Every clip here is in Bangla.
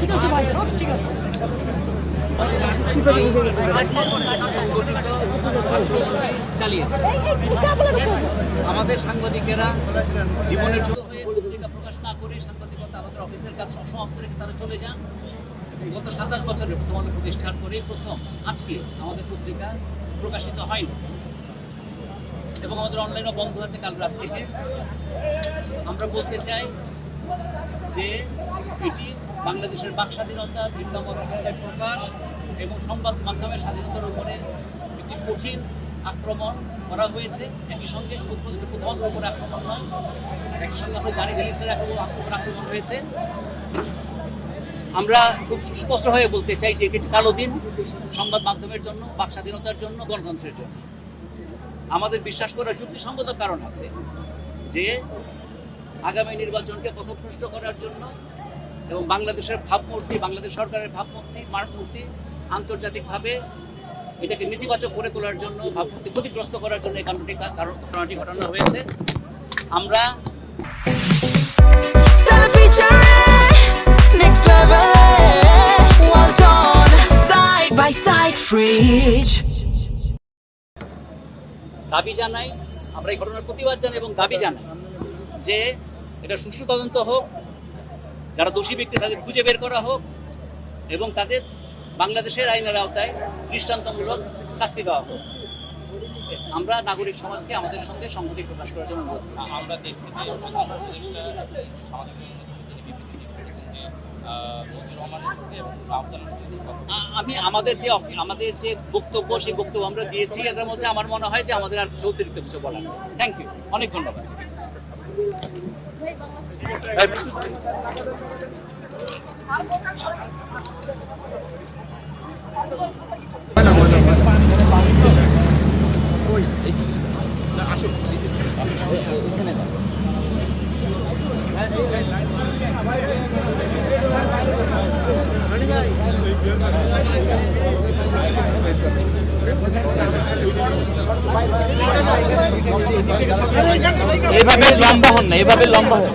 ঠিক আছে ভাই, সব ঠিক আছে। চালিয়েছে আমাদের সাংবাদিকেরা জীবনের ঝুঁকি হয়ে পত্রিকা প্রকাশ না করে সাংবাদিকতা আমাদের অফিসের কাজ সমাপ্ত রেখে তারা চলে যান। গত 27 বছরের প্রথম আলো প্রতিষ্ঠার পরেই প্রথম আজকে আমাদের পত্রিকা প্রকাশিত হয়নি এবং আমাদের অনলাইনও বন্ধ আছে কাল রাত থেকে। আমরা বলতে চাই যে এটি বাংলাদেশের বাক স্বাধীনতা, ভিন্ন মতামতের প্রকাশ এবং সংবাদ মাধ্যমের স্বাধীনতার উপরে একটি কঠিন আক্রমণ করা হয়েছে। একই সঙ্গে শুধু প্রধানের উপরে আক্রমণ নয়, একই সঙ্গে আমরা জানি রিলিজের আক্রমণ হয়েছে। আমরা খুব সুস্পষ্ট হয়ে বলতে চাই যে এটি কালো দিন সংবাদ মাধ্যমের জন্য, বাক স্বাধীনতার জন্য, গণতন্ত্রের জন্য। আমাদের বিশ্বাস করার যুক্তিসঙ্গত কারণ আছে যে আগামী নির্বাচনকে পথভ্রষ্ট করার জন্য এবং বাংলাদেশের ভাবমূর্তি, বাংলাদেশ সরকারের ভাবমূর্তি আন্তর্জাতিকভাবে এটাকে নেতিবাচক করে তোলার জন্য, ভাবমূর্তি ক্ষতিগ্রস্ত করার জন্য এই ঘটনাটি ঘটানো হয়েছে। আমরা দাবি জানাই, আমরা এই ঘটনার প্রতিবাদ জানাই এবং দাবি জানাই যে এটা সুষ্ঠু তদন্ত হোক, যারা দোষী ব্যক্তি তাদের খুঁজে বের করা হোক এবং তাদের বাংলাদেশের আইনের আওতায় দৃষ্টান্তমূলক শাস্তি দেওয়া হোক। আমরা নাগরিক সমাজকে আমাদের সঙ্গে সংহতি প্রকাশ করার জন্য আমরা দেখছি আমি আমাদের যে বক্তব্য, সেই বক্তব্য আমরা দিয়েছি। এটার মধ্যে আমার মনে হয় যে আমাদের আর অতিরিক্ত কিছু বলার নেই। থ্যাংক ইউ, অনেক ধন্যবাদ। এভাবে লম্বা হন না, এভাবে লম্বা হন।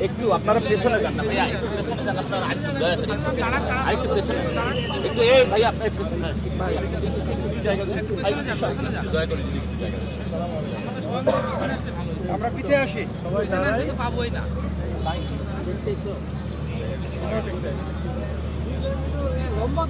একটু আপনারা পেছনে যান না ভাইয়া, একটু পেছনে যান আপনারা, আরেকটু পেছনে, একটু এই ভাই আপনার পেছনে আমরা পিছিয়ে আসি সবাই, দাঁড়াই পাবোই না। লম্বা